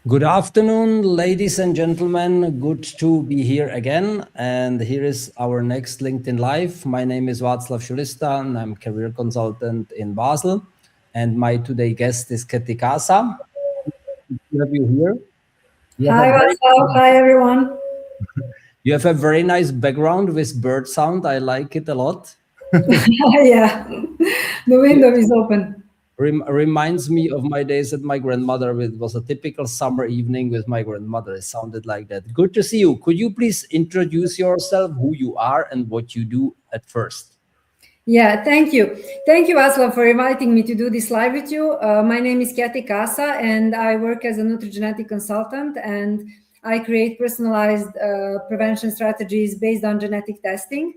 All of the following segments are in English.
Good afternoon, ladies and gentlemen. Good to be here again. And here is our next LinkedIn Live. My name is Václav Šulista, and I'm a career consultant in Basel. And my today guest is Keti Kasa. To have you here. Hi, Václav. Hi, everyone. You have a very nice background with bird sound. I like it a lot. Yeah, the window is open. Reminds me of my days at my grandmother. It was a typical summer evening with my grandmother. It sounded like that. Good to see you. Could you please introduce yourself, who you are and what you do at first? Yeah, thank you. Thank you, Václav, for inviting me to do this live with you. My name is Keti Kasa, and I work as a nutrigenetic consultant, and I create personalized prevention strategies based on genetic testing.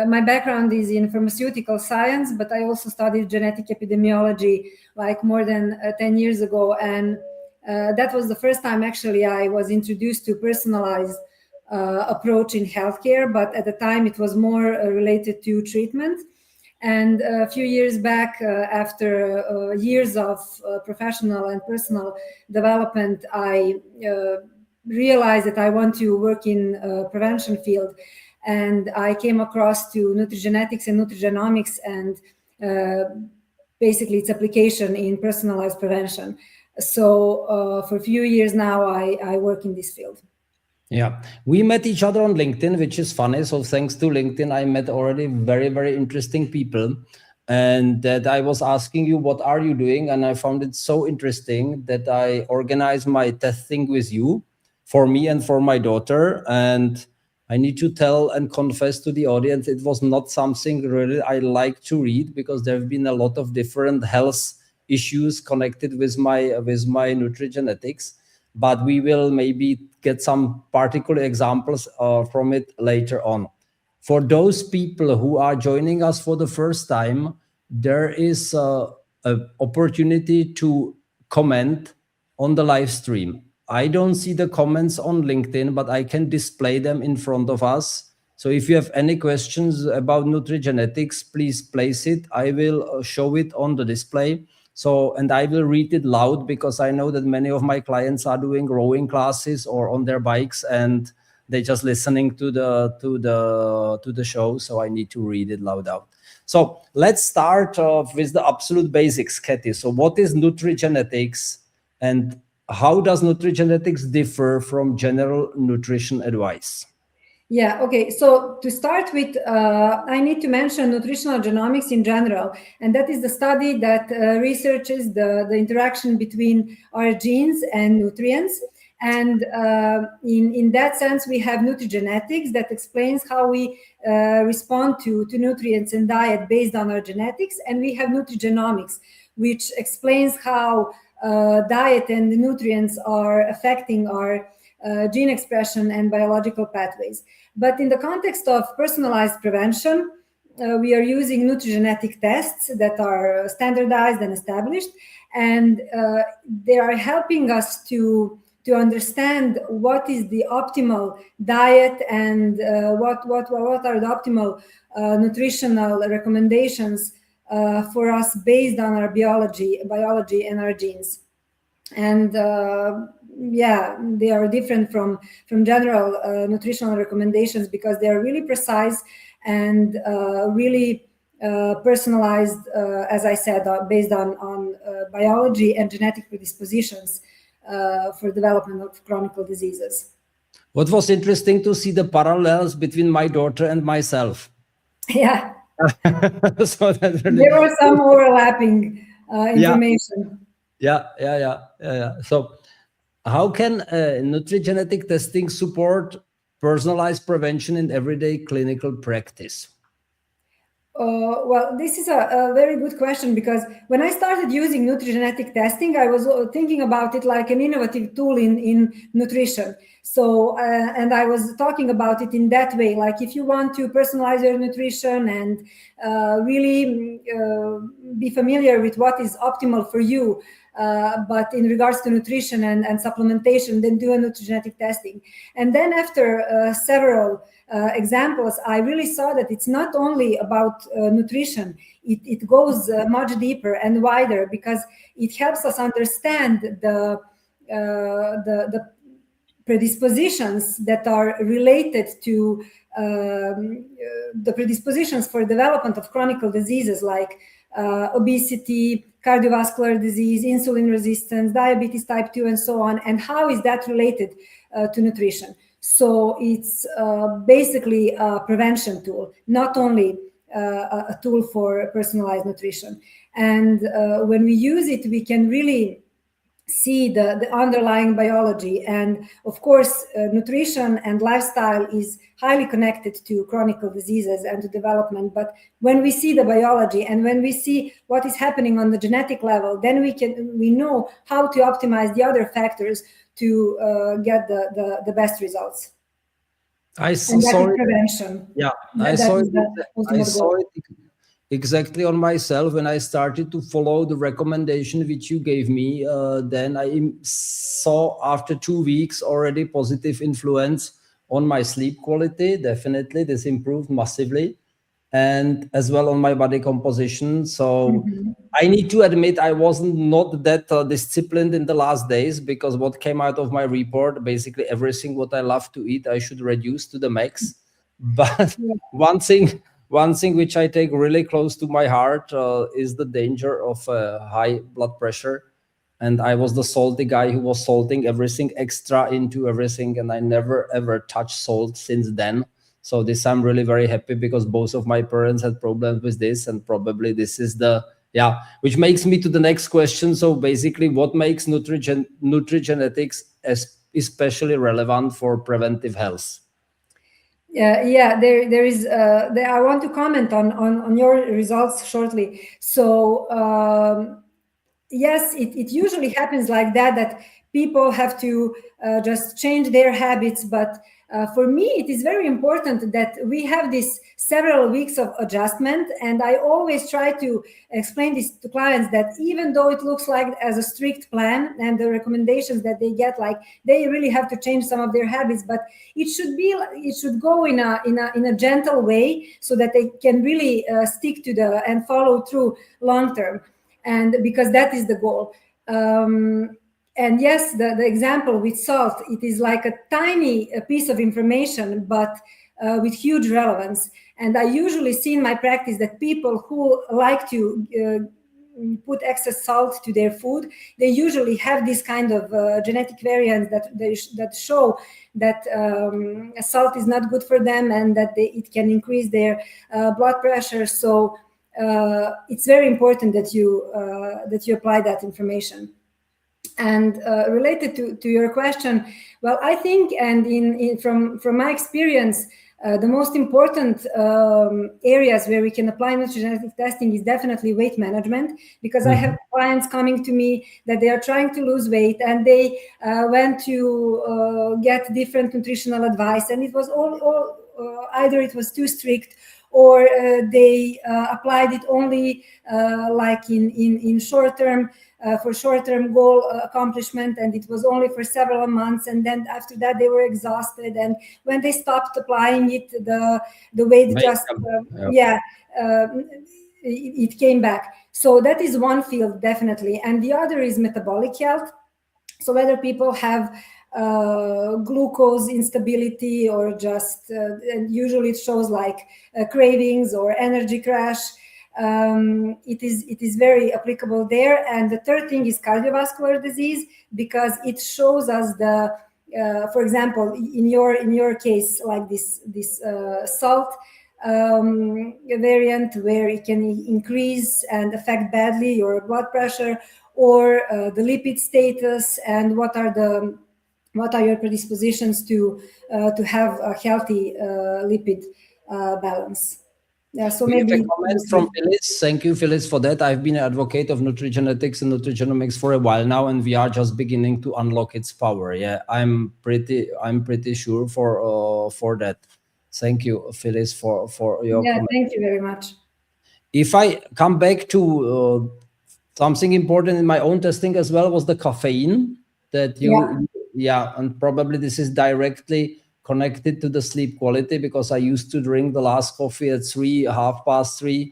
My background is in pharmaceutical science, but I also studied genetic epidemiology like more than 10 years ago. And that was the first time actually I was introduced to personalized approach in healthcare, but at the time it was more related to treatment. And a few years back, after years of professional and personal development, I realized that I want to work in prevention field. And I came across to Nutrigenetics and Nutrigenomics and basically its application in personalized prevention. So for a few years now, I work in this field. Yeah, we met each other on LinkedIn, which is funny. So thanks to LinkedIn, I met already very, very interesting people. And that I was asking you, what are you doing? And I found it so interesting that I organized my testing with you for me and for my daughter. And I need to tell and confess to the audience, it was not something really I like to read, because there have been a lot of different health issues connected with my nutrigenetics. But we will maybe get some particular examples from it later on. For those people who are joining us for the first time, there is an opportunity to comment on the live stream. I don't see the comments on LinkedIn, but I can display them in front of us. So if you have any questions about nutrigenetics, please place it. I will show it on the display. So, and I will read it loud, because I know that many of my clients are doing rowing classes or on their bikes, and they're just listening to the show. So I need to read it loud out. So let's start with the absolute basics, Keti. So what is nutrigenetics, and how does nutrigenetics differ from general nutrition advice? Yeah, okay. So to start with, I need to mention nutritional genomics in general. And that is the study that researches the interaction between our genes and nutrients. And in that sense, we have nutrigenetics that explains how we respond to nutrients and diet based on our genetics. And we have nutrigenomics, which explains how diet and the nutrients are affecting our gene expression and biological pathways. But in the context of personalized prevention, we are using nutrigenetic tests that are standardized and established, and they are helping us to understand what is the optimal diet and what are the optimal nutritional recommendations for us based on our biology and our genes. And yeah, they are different from general nutritional recommendations, because they are really precise and really personalized, as I said, based on biology and genetic predispositions for development of chronic diseases. What was interesting to see the parallels between my daughter and myself. Yeah. So that really... There was some overlapping information. Yeah. So how can nutrigenetic testing support personalized prevention in everyday clinical practice? Well, this is a very good question, because when I started using nutrigenetic testing, I was thinking about it like an innovative tool in nutrition. So, and I was talking about it in that way, like if you want to personalize your nutrition and really be familiar with what is optimal for you, but in regards to nutrition and supplementation, then do a nutrigenetic testing. And then after several examples, I really saw that it's not only about nutrition. It goes much deeper and wider, because it helps us understand the predispositions that are related to the predispositions for development of chronic diseases like obesity, cardiovascular disease, insulin resistance, diabetes type 2, and so on, and how is that related to nutrition. So it's basically a prevention tool, not only a tool for personalized nutrition. And when we use it, we can really see the underlying biology. And of course, nutrition and lifestyle is highly connected to chronic diseases and to development. But when we see the biology and when we see what is happening on the genetic level, then we know how to optimize the other factors to get the best results. I saw it. Prevention. Yeah, I saw it exactly on myself when I started to follow the recommendation which you gave me. Then I saw after 2 weeks already positive influence on my sleep quality. Definitely, this improved massively, and as well on my body composition. So I need to admit I wasn't not that disciplined in the last days, because what came out of my report, basically everything what I love to eat, I should reduce to the max. But one thing which I take really close to my heart is the danger of high blood pressure. And I was the salty guy who was salting everything extra into everything, and I never ever touched salt since then. So this I'm really very happy, because both of my parents had problems with this, and probably this is which makes me to the next question. So basically, what makes nutrigenetics especially relevant for preventive health? There is. I want to comment on your results shortly. So yes, it usually happens like that people have to just change their habits. But for me, it is very important that we have this several weeks of adjustment. And I always try to explain this to clients, that even though it looks like as a strict plan and the recommendations that they get, like they really have to change some of their habits, but it should go in a gentle way, so that they can really stick to and follow through long term. And because that is the goal. And yes, the example with salt, it is like a tiny piece of information, but with huge relevance. And I usually see in my practice that people who like to put excess salt to their food, they usually have this kind of genetic variants that show that salt is not good for them, and that it can increase their blood pressure. So it's very important that you apply that information. And related to your question, well, I think, and from my experience, the most important areas where we can apply nutrigenetic testing is definitely weight management, because I have clients coming to me that they are trying to lose weight, and they went to get different nutritional advice, and it was all either it was too strict, or they applied it only like in short term, for short-term goal accomplishment, and it was only for several months, and then after that they were exhausted, and when they stopped applying it, the weight just it came back. So that is one field, definitely. And the other is metabolic health. So whether people have glucose instability, or just and usually it shows like cravings or energy crash, it is very applicable there. And the third thing is cardiovascular disease, because it shows us for example, in your case, like this salt variant, where it can increase and affect badly your blood pressure, or the lipid status, and what are your predispositions to have a healthy lipid balance. Yeah, so we maybe have a comment from Phyllis. Thank you, Phyllis, for that. I've been an advocate of nutrigenetics and nutrigenomics for a while now, and we are just beginning to unlock its power. Yeah, I'm pretty sure for that. Thank you, Phyllis, for your comment. Thank you very much. If I come back to something important in my own testing as well, was the caffeine that and probably this is directly connected to the sleep quality, because I used to drink the last coffee at 3:30.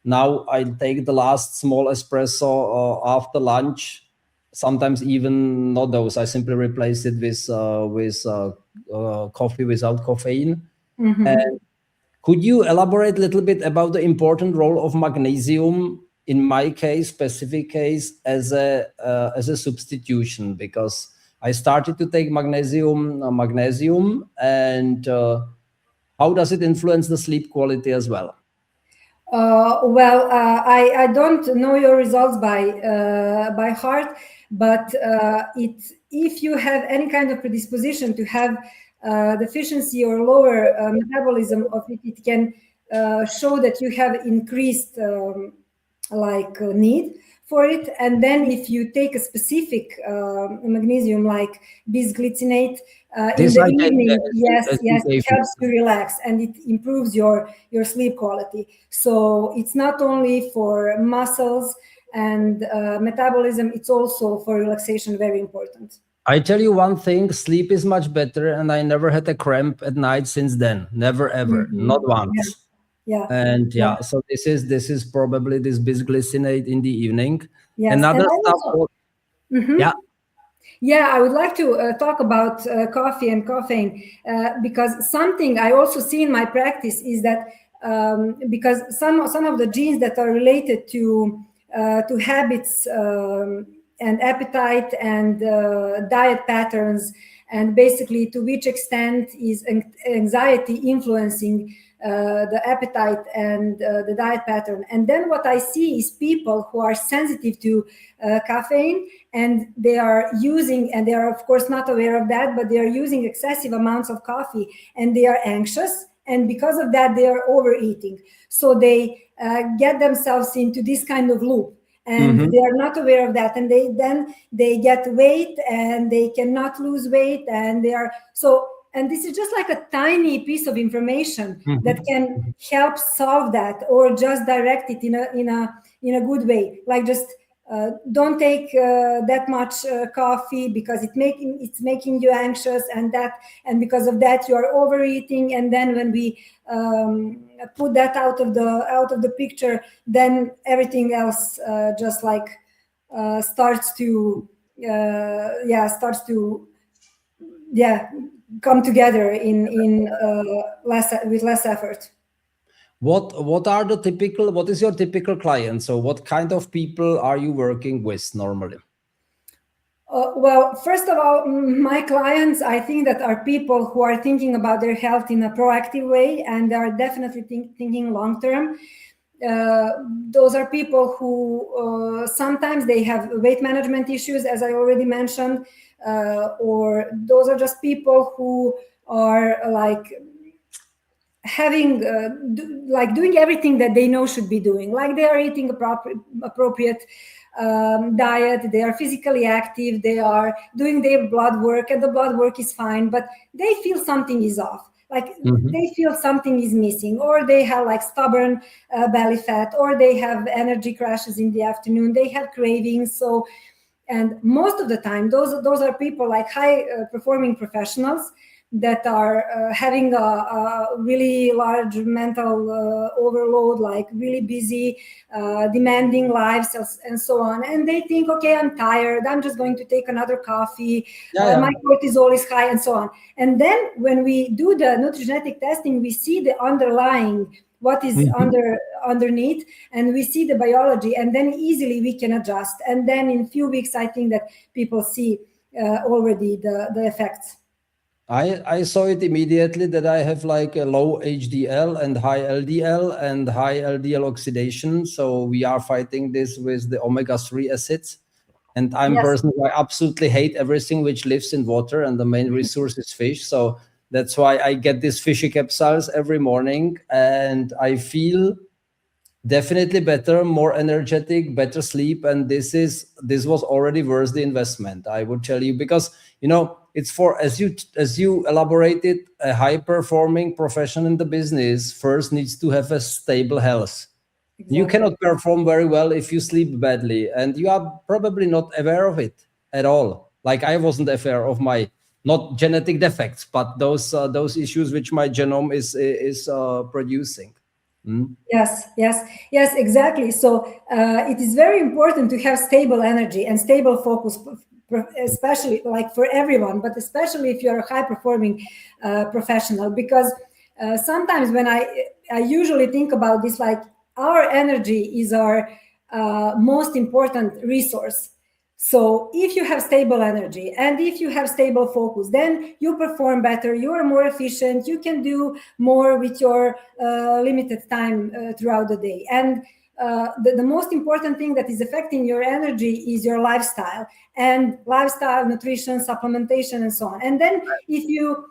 Now I take the last small espresso after lunch. sometimes even not those. I simply replace it with coffee without caffeine. And could you elaborate a little bit about the important role of magnesium in my case, specific case, as a substitution? Because I started to take magnesium, and how does it influence the sleep quality as well? I don't know your results by heart, but if you have any kind of predisposition to have deficiency or lower metabolism of it, it can show that you have increased need for it. And then if you take a specific magnesium like bisglycinate in This the I take evening, as you yes, it gave me. helps you relax and it improves your sleep quality. So it's not only for muscles and metabolism, it's also for relaxation, very important. I tell you one thing, sleep is much better, and I never had a cramp at night since then. Never ever, not Yeah, once. yeah, And yeah. yeah, so this is probably this bisglycinate in the evening. Yes, and Another I stuff. also. Yeah. Yeah, I would like to talk about coffee and caffeine because something I also see in my practice is that because some of the genes that are related to habits and appetite and diet patterns, and basically to which extent is anxiety influencing the appetite and the diet pattern. And then what I see is people who are sensitive to caffeine, and they are using, and they are of course not aware of that, but they are using excessive amounts of coffee, and they are anxious, and because of that they are overeating. So they get themselves into this kind of loop, and they are not aware of that, and they get weight and they cannot lose weight, and they are so. And this is just like a tiny piece of information that can help solve that, or just direct it in a good way. Like just don't take that much coffee because it's making you anxious, and because of that you are overeating. And then when we put that out of the picture, then everything else just like starts to come together in less with less effort. What is your typical client? So what kind of people are you working with normally? Well, first of all, my clients, I think that are people who are thinking about their health in a proactive way, and they are definitely thinking long term. Those are people who sometimes they have weight management issues, as I already mentioned, or those are just people who are like having doing everything that they know should be doing, like they are eating appropriate diet, they are physically active, they are doing their blood work, and the blood work is fine, but they feel something is off, like they feel something is missing, or they have like stubborn belly fat, or they have energy crashes in the afternoon, they have cravings. So, and most of the time those are people like high performing professionals that are having a really large mental overload, like really busy, demanding lives, and so on. And they think, okay, I'm tired, I'm just going to take another coffee, my cortisol is high, and so on. And then when we do the nutrigenetic testing, we see the underlying, what is underneath, and we see the biology, and then easily we can adjust. And then in few weeks, I think that people see already the effects. I saw it immediately that I have like a low HDL and high LDL and high LDL oxidation. So we are fighting this with the omega-3 acids. And I'm personally, I absolutely hate everything which lives in water, and the main resource is fish. So that's why I get these fishy capsules every morning, and I feel definitely better, more energetic, better sleep. And this was already worth the investment, I would tell you, because it's for, as you elaborated, a high performing professional in the business first needs to have a stable health. Exactly. You cannot perform very well if you sleep badly, and you are probably not aware of it at all. Like I wasn't aware of my, not genetic defects, but those issues which my genome is producing. Yes, exactly. So it is very important to have stable energy and stable focus, especially like for everyone, but especially if you're a high performing professional, because sometimes when I usually think about this, like our energy is our most important resource. So if you have stable energy and if you have stable focus, then you perform better, you are more efficient, you can do more with your limited time throughout the day. And the most important thing that is affecting your energy is your lifestyle, and lifestyle, nutrition, supplementation, and so on. And then if you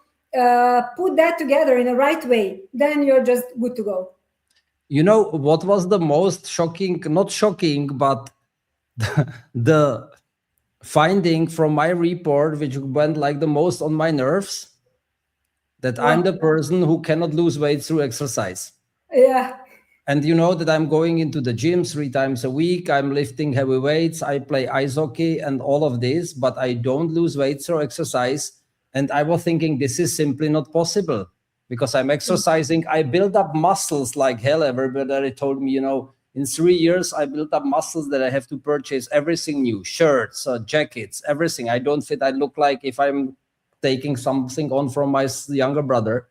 put that together in the right way, then you're just good to go. You know what was the most shocking, not shocking, but the finding from my report, which went like the most on my nerves, that I'm the person who cannot lose weight through exercise. Yeah. And you know that I'm going into the gym 3 times a week. I'm lifting heavy weights. I play ice hockey and all of this, but I don't lose weight through exercise. And I was thinking this is simply not possible because I'm exercising. I build up muscles like hell. Everybody told me, in 3 years, I built up muscles that I have to purchase everything new, shirts, jackets, everything. I don't fit. I look like if I'm taking something on from my younger brother.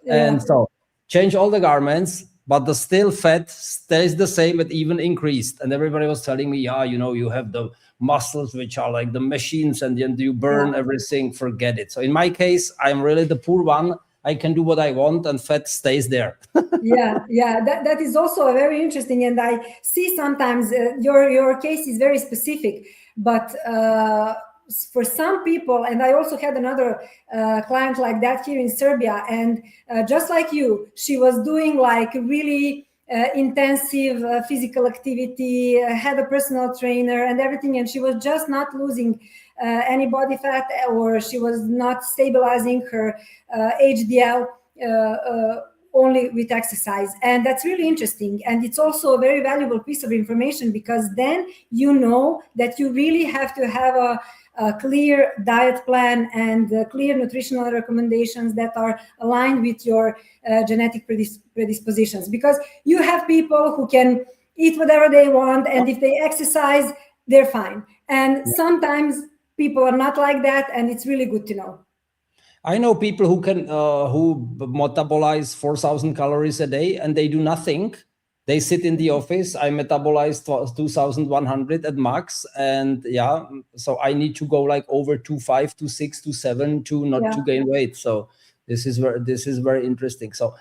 And so change all the garments, but the still fat stays the same, it even increased. And everybody was telling me, yeah, you have the muscles which are like the machines, and then you burn everything, forget it. So in my case, I'm really the poor one. I can do what I want and fat stays there. That is also a very interesting, and I see sometimes your case is very specific, but for some people, and I also had another client like that here in Serbia, and just like you, she was doing like really intensive physical activity, had a personal trainer and everything, and she was just not losing any body fat, or she was not stabilizing her HDL only with exercise. And that's really interesting, and it's also a very valuable piece of information, because then you know that you really have to have a clear diet plan and clear nutritional recommendations that are aligned with your genetic predispositions, because you have people who can eat whatever they want, and if they exercise, they're fine. And sometimes people are not like that, and it's really good to know. I know people who can who metabolize 4,000 calories a day and they do nothing. They sit in the office. I metabolize 2,100 at max, and so I need to go like over 2.5 to 6 to 7 to not to gain weight. So this is very interesting. So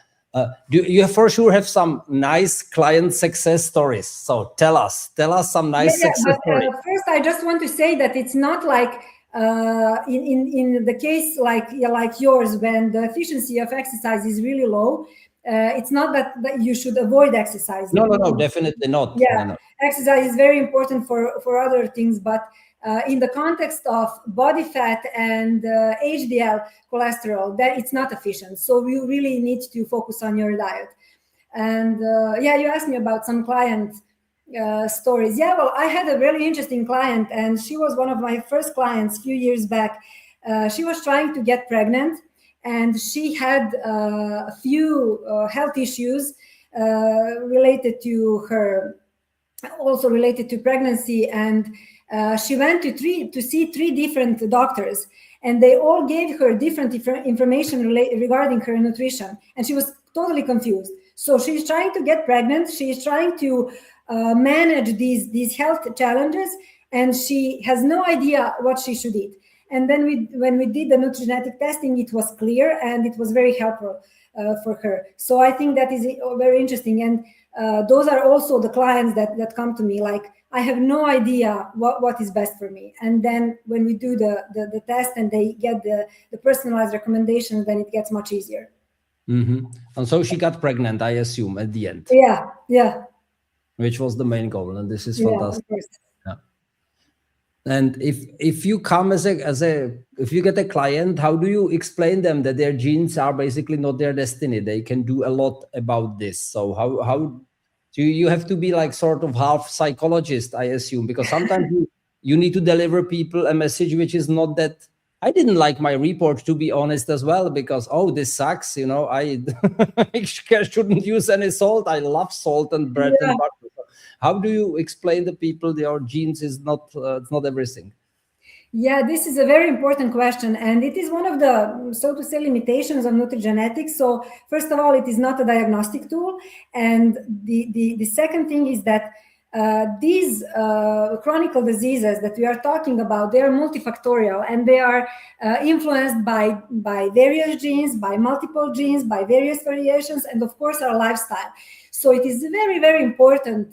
do you for sure have some nice client success stories? So tell us some nice success stories. First, I just want to say that it's not like in the case like yours, when the efficiency of exercise is really low, it's not that you should avoid exercise. No, definitely not. No. Exercise is very important for other things, but in the context of body fat and HDL cholesterol, that it's not efficient. So you really need to focus on your diet. And you asked me about some client stories. Well, I had a really interesting client, and she was one of my first clients a few years back. She was trying to get pregnant, and she had a few health issues related to her, also related to pregnancy. And she went to see 3 different doctors, and they all gave her different information regarding her nutrition, and she was totally confused. So she's trying to get pregnant, she's trying to manage these health challenges, and she has no idea what she should eat. And then when we did the nutrigenetic testing, it was clear, and it was very helpful for her. So I think that is very interesting. And those are also the clients that come to me like, I have no idea what is best for me. And then when we do the test and they get the personalized recommendations, then it gets much easier. Mm-hmm. And so she got pregnant, I assume, at the end. Yeah. Which was the main goal, and this is fantastic. Yeah. And if you come if you get a client, how do you explain them that their genes are basically not their destiny? They can do a lot about this. So how do you have to be like sort of half psychologist, I assume, because sometimes you need to deliver people a message which is not that I didn't like my report, to be honest, as well, because, oh, this sucks. I shouldn't use any salt. I love salt and bread Yeah. and butter. So how do you explain the people your genes is not it's not everything? Yeah, this is a very important question, and it is one of the, so to say, limitations of nutrigenetics. So, first of all, it is not a diagnostic tool, and the second thing is that these chronic diseases that we are talking about, they are multifactorial, and they are influenced by various genes, by multiple genes, by various variations, and of course our lifestyle. So it is very, very important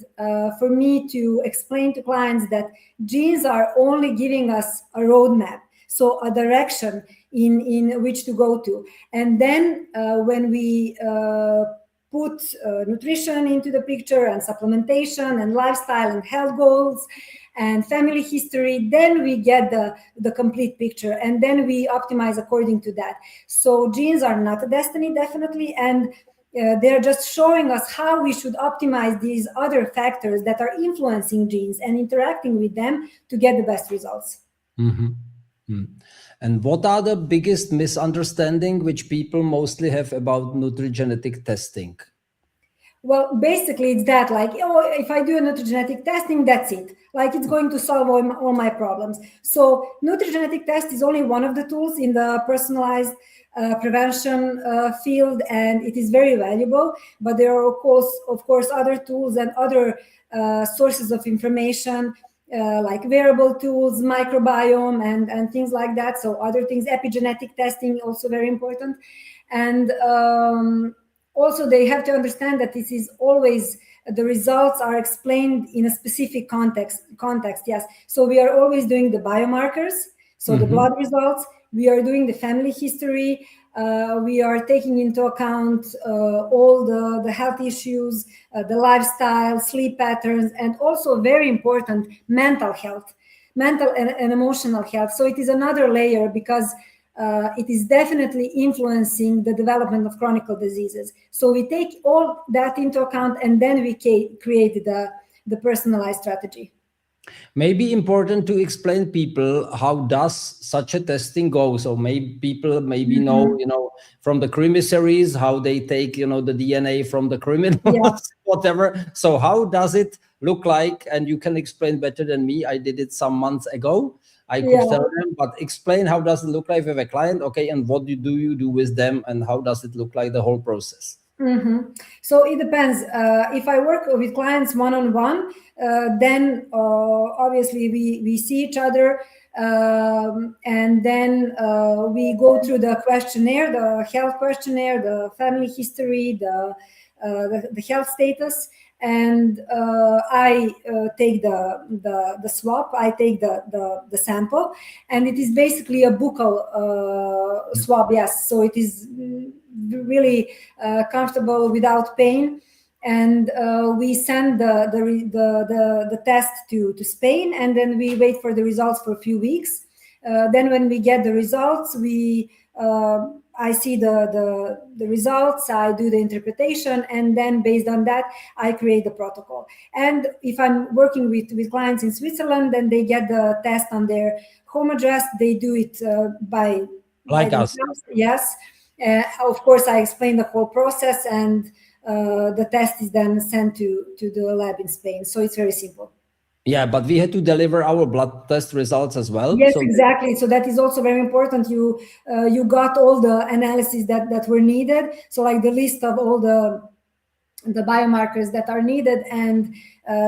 for me to explain to clients that genes are only giving us a roadmap, so a direction in which to go to. And then when we put nutrition into the picture, and supplementation, and lifestyle, and health goals, and family history, then we get the complete picture, and then we optimize according to that. So genes are not a destiny, definitely, and they're just showing us how we should optimize these other factors that are influencing genes and interacting with them to get the best results. And what are the biggest misunderstanding which people mostly have about nutrigenetic testing? Well, basically, it's that, like, oh, if I do a nutrigenetic testing, that's it. Like, it's going to solve all my problems. So, nutrigenetic test is only one of the tools in the personalized prevention field, and it is very valuable. But there are, of course, other tools and other sources of information. Like wearable tools, microbiome, and things like that. So other things, epigenetic testing, also very important. And also they have to understand that this is always, the results are explained in a specific context. Yes, so we are always doing the biomarkers, so the blood results, we are doing the family history, we are taking into account all the health issues, the lifestyle, sleep patterns, and also very important, mental health, mental and emotional health. So it is another layer, because it is definitely influencing the development of chronic diseases. So we take all that into account, and then we create the personalized strategy. Maybe important to explain people how does such a testing go. So maybe people know, from the crime series, how they take, the DNA from the criminals, Yeah. whatever. So how does it look like? And you can explain better than me. I did it some months ago. I could tell them, but explain how does it look like with a client, okay, and what do you do with them, and how does it look like, the whole process? So it depends. If I work with clients one-on-one, then obviously we see each other, and then we go through the questionnaire, the health questionnaire, the family history, the health status, and I take the swab. I take the sample, and it is basically a buccal swab. Yes, so it is really comfortable, without pain, and we send the test to Spain, and then we wait for the results for a few weeks. Then when we get the results, I see the results, I do the interpretation, and then based on that, I create the protocol. And if I'm working with clients in Switzerland, then they get the test on their home address. They do it by us. Yes. Of course, I explain the whole process, and the test is then sent to the lab in Spain. So it's very simple. Yeah, but we had to deliver our blood test results as well. Yes, exactly. So that is also very important. You got all the analyses that were needed. So like the list of all the biomarkers that are needed, and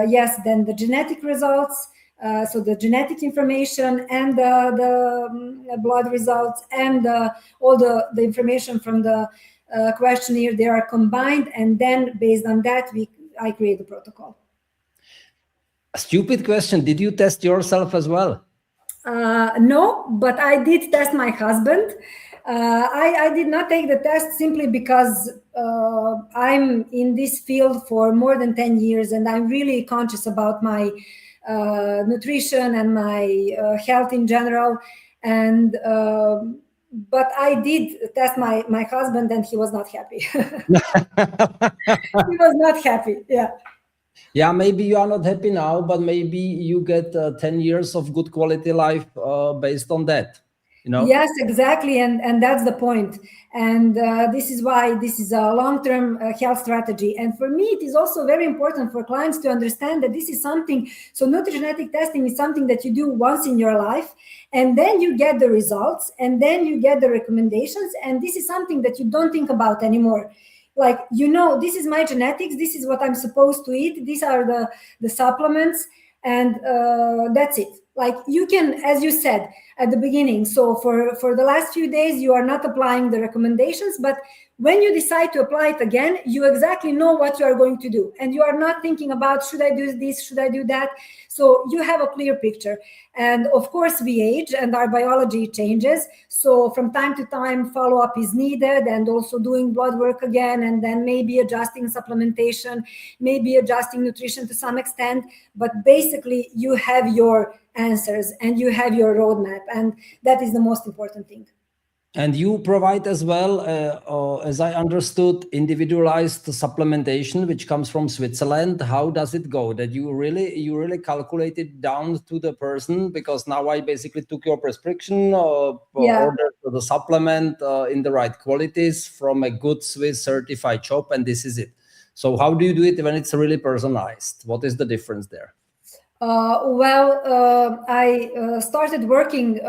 yes, then the genetic results. So the genetic information, and the blood results, and all the information from the questionnaire, they are combined, and then based on that, I create the protocol. A stupid question. Did you test yourself as well? No, but I did test my husband. I did not take the test simply because I'm in this field for more than 10 years, and I'm really conscious about my nutrition and my health in general. And but I did test my husband, and he was not happy. He was not happy. Yeah. Yeah, maybe you are not happy now, but maybe you get 10 years of good quality life based on that. Yes, exactly, and that's the point. And this is why this is a long-term health strategy. And for me, it is also very important for clients to understand that this is something. So, nutrigenetic testing is something that you do once in your life, and then you get the results, and then you get the recommendations, and this is something that you don't think about anymore. Like, this is my genetics, this is what I'm supposed to eat, these are the supplements, and that's it. Like, you can, as you said at the beginning, so for the last few days you are not applying the recommendations, but when you decide to apply it again, you exactly know what you are going to do, and you are not thinking about, should I do this, should I do that. So you have a clear picture. And of course, we age and our biology changes, so from time to time follow-up is needed, and also doing blood work again, and then maybe adjusting supplementation, maybe adjusting nutrition to some extent. But basically you have your answers and you have your roadmap, and that is the most important thing. And you provide as well, as I understood, individualized supplementation, which comes from Switzerland. How does it go? That you really calculate it down to the person? Because now I basically took your prescription, ordered the supplement in the right qualities from a good Swiss certified shop, and this is it. So how do you do it when it's really personalized? What is the difference there? I started working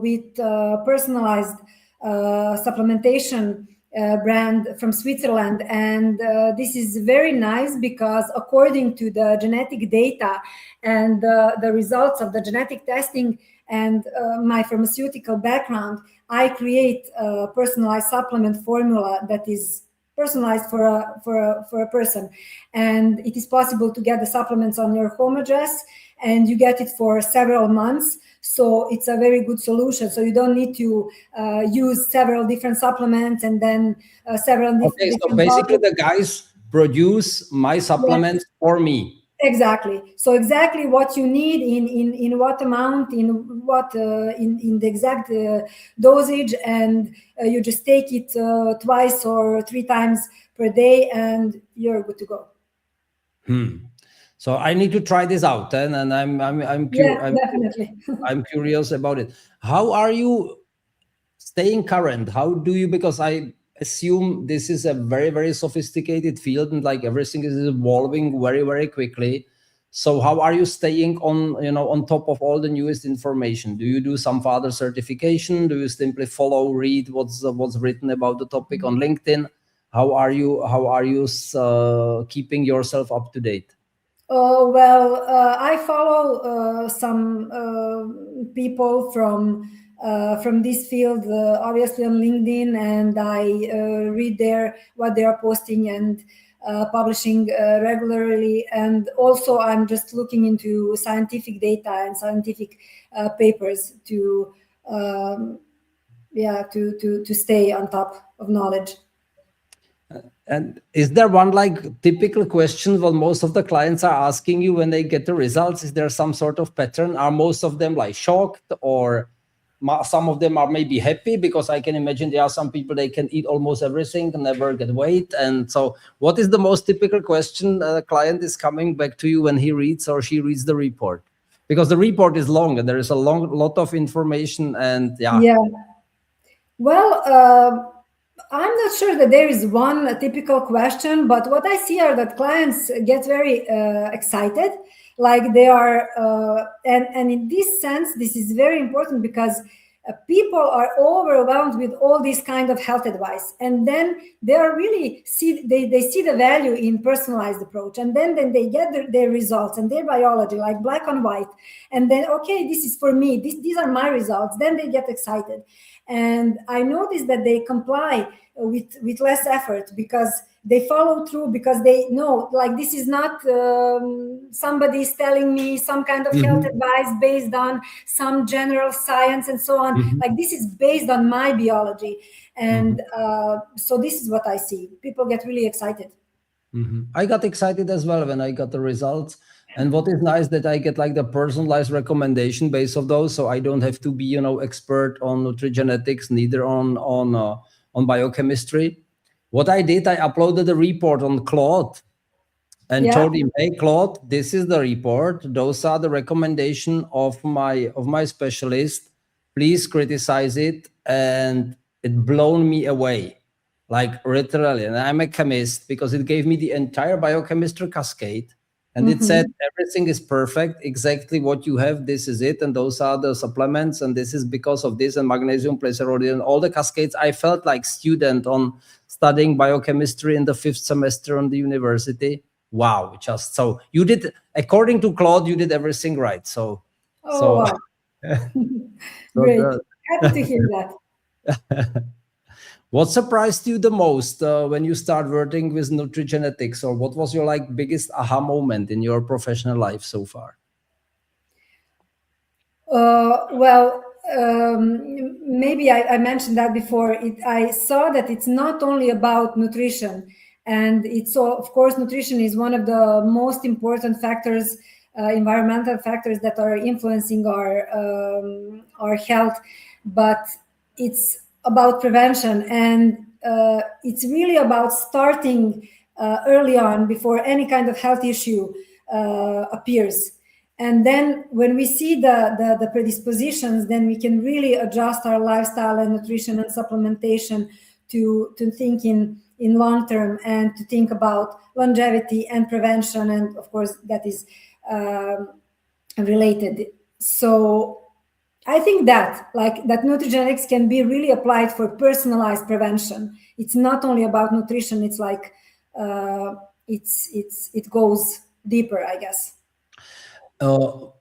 with personalized supplementation brand from Switzerland, and this is very nice because according to the genetic data and the results of the genetic testing and my pharmaceutical background, I create a personalized supplement formula that is personalized for a person, and it is possible to get the supplements on your home address, and you get it for several months. So it's a very good solution. So you don't need to use several different supplements and then several different. So basically, the guys produce my supplements for me. Exactly. So exactly what you need in what amount, in what in the exact dosage, and you just take it twice or 3 times per day, and you're good to go. So I need to try this out, and I'm definitely. I'm curious about it. How are you staying current? How do you, because I assume this is a very, very sophisticated field, and like everything is evolving very, very quickly. So how are you staying on top of all the newest information? Do you do some further certification? Do you simply read what's written about the topic on LinkedIn? How are you keeping yourself up to date? I follow some people from this field, obviously on LinkedIn, and I read what they are posting and publishing regularly. And also, I'm just looking into scientific data and scientific papers to stay on top of knowledge. And is there one like typical question what most of the clients are asking you when they get the results? Is there some sort of pattern? Are most of them like shocked, or some of them are maybe happy? Because I can imagine there are some people, they can eat almost everything and never get weight. And so what is the most typical question a client is coming back to you when he reads or she reads the report? Because the report is long and there is a lot of information, and Well, I'm not sure that there is one typical question, but what I see are that clients get very excited, like they are, and in this sense, this is very important because people are overwhelmed with all this kind of health advice, and then they are really they see the value in personalized approach, and then they get their results and their biology like black and white, and then okay, this is for me, these are my results, then they get excited. And I noticed that they comply with less effort because they follow through, because they know, like, this is not somebody is telling me some kind of health advice based on some general science and so on. Like, this is based on my biology. And so this is what I see. People get really excited. I got excited as well when I got the results. And what is nice that I get like the personalized recommendation based of those, so I don't have to be expert on nutrigenetics, neither on biochemistry. What I did, I uploaded a report on Claude and told him, hey Claude, this is the report. Those are the recommendation of my specialist. please criticize it. And it blown me away, like literally. And I'm a chemist, because it gave me the entire biochemistry cascade. And it said everything is perfect, exactly what you have, this is it, and those are the supplements, and this is because of this, and magnesium plays a role in all the cascades. I felt like student on studying biochemistry in the 5th semester on the university. Wow, just so you did, according to Claude, you did everything right. So Oh, wow. so Great. Happy to hear that. what surprised you the most when you start working with Nutrigenetics, or what was your like biggest aha moment in your professional life so far? Well, maybe I mentioned that before. I saw that it's not only about nutrition, and it's all, of course, nutrition is one of the most important factors, environmental factors that are influencing our health, but it's about prevention, and it's really about starting early on before any kind of health issue appears. And then when we see the predispositions, then we can really adjust our lifestyle and nutrition and supplementation to think in long term, and to think about longevity and prevention. And of course, that is related. So I think that Nutrigenetics can be really applied for personalized prevention. It's not only about nutrition. It's like it goes deeper, I guess.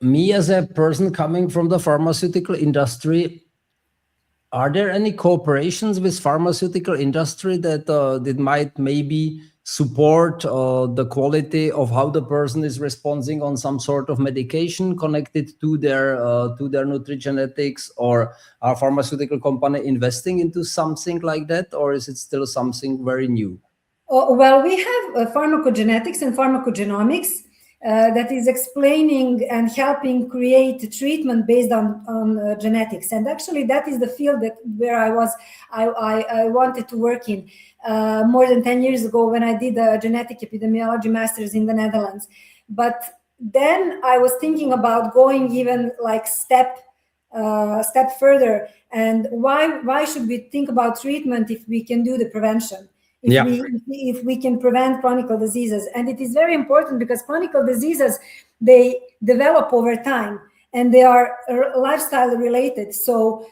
Me as a person coming from the pharmaceutical industry, are there any cooperations with pharmaceutical industry that might maybe support the quality of how the person is responding on some sort of medication connected to their nutrigenetics? Or are pharmaceutical company investing into something like that, or is it still something very new? Well, we have pharmacogenetics and pharmacogenomics that is explaining and helping create treatment based on genetics. And actually, that is the field where I wanted to work in more than 10 years ago, when I did a genetic epidemiology master's in the Netherlands. But then I was thinking about going even like step further. And why should we think about treatment if we can do the prevention? If we can prevent chronic diseases. And it is very important, because chronic diseases, they develop over time, and they are lifestyle related. So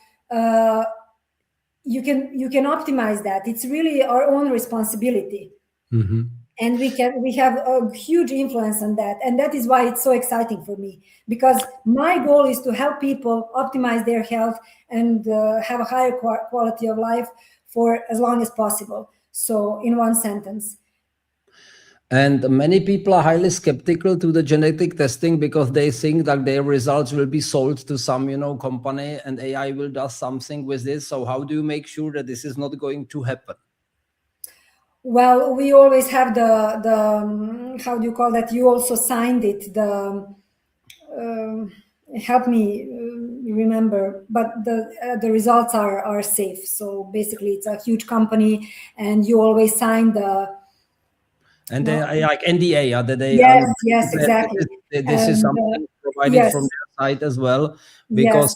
you can optimize that. It's really our own responsibility. And we have a huge influence on that. And that is why it's so exciting for me, because my goal is to help people optimize their health and have a higher quality of life for as long as possible. So in one sentence. And many people are highly skeptical to the genetic testing, because they think that their results will be sold to some, company, and AI will do something with this. So how do you make sure that this is not going to happen? Well, we always have the how do you call that? You also signed it. Help me remember, but the results are safe. So basically, it's a huge company, and you always sign the. And they like NDA, that they yes, exactly. This is something provided from their side as well, because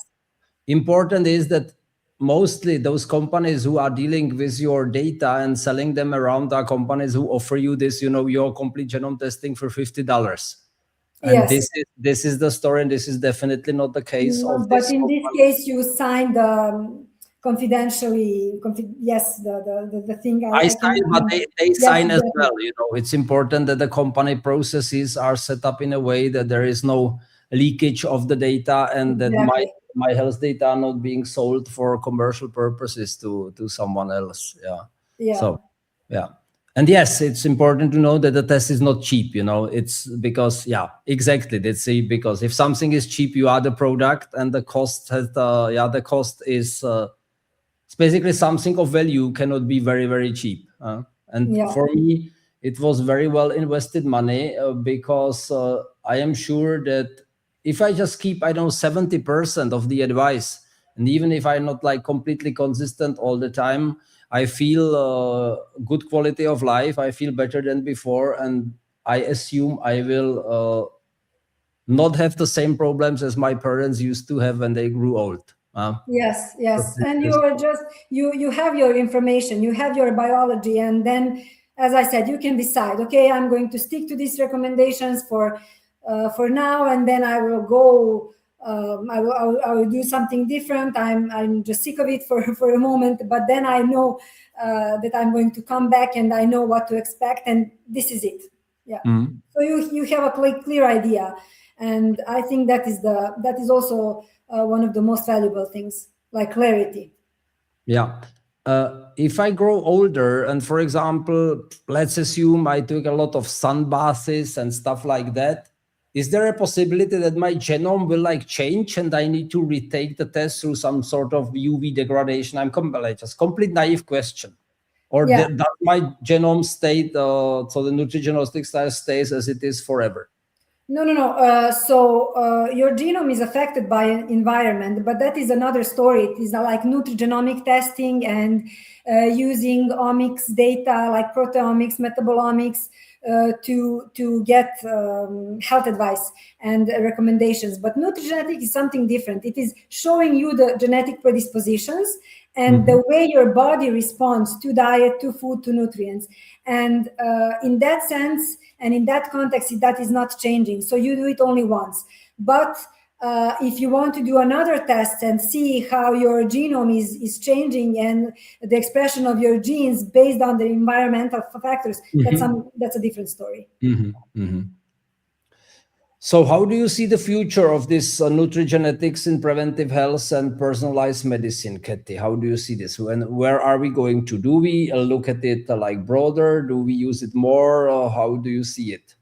important is that mostly those companies who are dealing with your data and selling them around are companies who offer you this, your complete genome testing for $50. And this is the story, and this is definitely not the case of but this in company. this case, you signed confidentially. Yes, the thing I sign, but they sign as well. It's important that the company processes are set up in a way that there is no leakage of the data, and that my health data are not being sold for commercial purposes to someone else. So and yes, it's important to know that the test is not cheap. It's because exactly, let's say, because if something is cheap, you are the product, and the cost has the cost is it's basically something of value cannot be very, very cheap. And for me, it was very well invested money, because I am sure that if I just keep, 70% of the advice, and even if I'm not like completely consistent all the time, I feel good quality of life. I feel better than before, and I assume I will not have the same problems as my parents used to have when they grew old. Yes. And you are just, you have your information, you have your biology, and then, as I said, you can decide, okay, I'm going to stick to these recommendations for now, and then I will go, I will do something different. I'm just sick of it for a moment, but then I know that I'm going to come back, and I know what to expect, and this is it. Yeah. So you have a clear idea, and I think that is also one of the most valuable things, like clarity. Yeah. If I grow older, and for example, let's assume I took a lot of sun baths and stuff like that, is there a possibility that my genome will like change and I need to retake the test through some sort of UV degradation? Like, just complete naive question. Or Yeah. does my genome state, so the nutrigenomics style stays as it is forever? No. Your genome is affected by an environment, but that is another story. It is like nutrigenomic testing and using omics data like proteomics, metabolomics to get health advice and recommendations. But nutrigenetics is something different. It is showing you the genetic predispositions and the way your body responds to diet, to food, to nutrients. And in that sense, and in that context, that is not changing. So you do it only once. But if you want to do another test and see how your genome is changing and the expression of your genes based on the environmental factors, that's a different story. So how do you see the future of this nutrigenetics in preventive health and personalized medicine, Keti? How do you see this? Where are we going to? Do we look at it like broader? Do we use it more? How do you see it?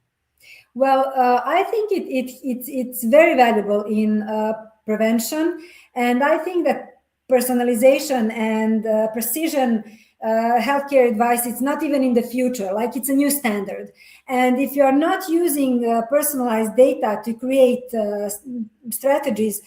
Well, I think it's very valuable in prevention, and I think that personalization and precision healthcare advice, it's not even in the future, like it's a new standard. And if you are not using personalized data to create strategies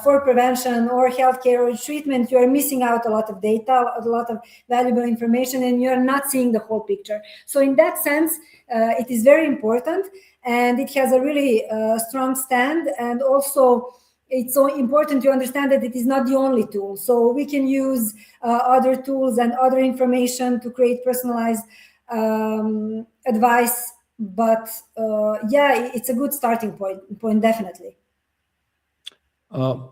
for prevention or healthcare or treatment, you are missing out a lot of data, a lot of valuable information, and you're not seeing the whole picture. So in that sense, it is very important, and it has a really strong stand. And also, it's so important to understand that it is not the only tool. So we can use other tools and other information to create personalized advice. But yeah, it's a good starting point, definitely.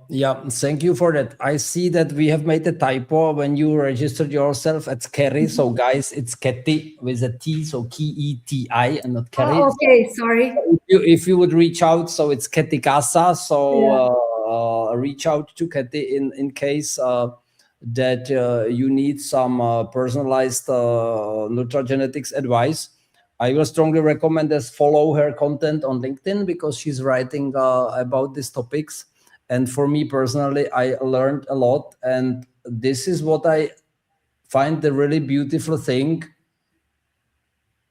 Yeah, thank you for that. I see that we have made a typo when you registered yourself at Keri. So guys, it's Keti with a T, so Keti and not Keri. Okay, sorry. If you would reach out, so it's Keti Kasa. So reach out to Keti in case that you need some personalized nutrigenetics advice. I will strongly recommend us follow her content on LinkedIn because she's writing about these topics. And for me personally, I learned a lot. And this is what I find the really beautiful thing.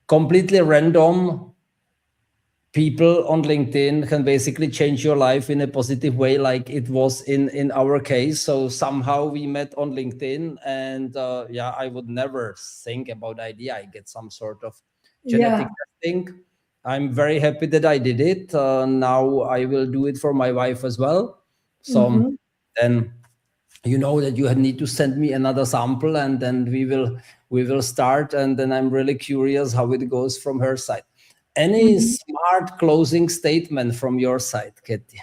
Completely random people on LinkedIn can basically change your life in a positive way, like it was in our case. So somehow we met on LinkedIn, and yeah, I would never think about the idea I get some sort of genetic testing. I'm very happy that I did it. Now I will do it for my wife as well. So then you know that you need to send me another sample, and then we will start. And then I'm really curious how it goes from her side. Any smart closing statement from your side, Keti?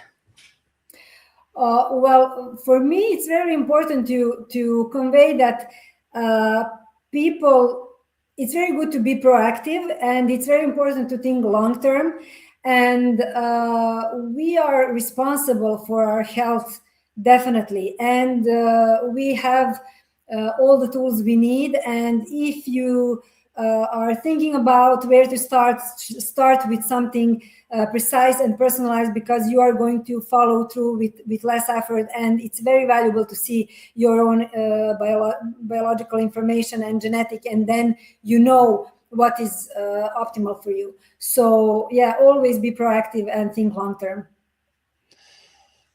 Well, for me, it's very important to convey that people, it's very good to be proactive, and it's very important to think long term. And we are responsible for our health, definitely. And we have all the tools we need. And if you are thinking about where to start with something precise and personalized, because you are going to follow through with less effort. And it's very valuable to see your own biological information and genetic, and then you know what is optimal for you. So yeah, always be proactive and think long term.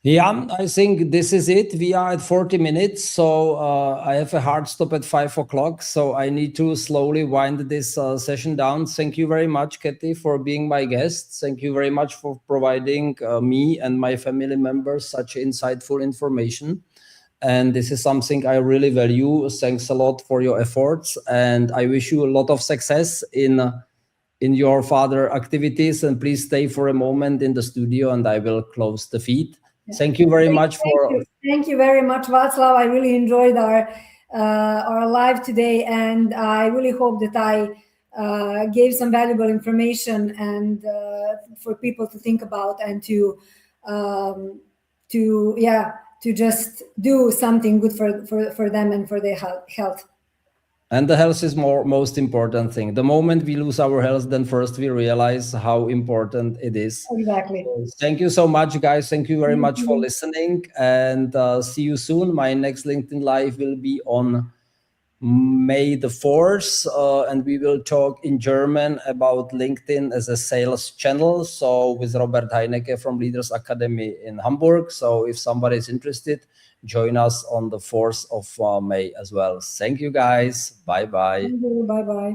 Yeah, I think this is it. We are at 40 minutes, so I have a hard stop at 5 o'clock, so I need to slowly wind this session down. Thank you very much, Keti, for being my guest. Thank you very much for providing me and my family members such insightful information. And this is something I really value. Thanks a lot for your efforts, and I wish you a lot of success in your further activities. And please stay for a moment in the studio, and I will close the feed. Thank you very much for. Thank you very much, Václav. I really enjoyed our live today, and I really hope that I gave some valuable information and for people to think about and to just do something good for them and for their health. And the health is most important thing. The moment we lose our health, then first we realize how important it is. Exactly. So thank you so much, guys. Thank you very much for listening, and see you soon. My next LinkedIn Live will be on May the 4th, and we will talk in German about LinkedIn as a sales channel. So with Robert Heinecke from Leaders Academy in Hamburg. So if somebody is interested, join us on the 4th of May as well. Thank you, guys. Bye-bye. Bye-bye.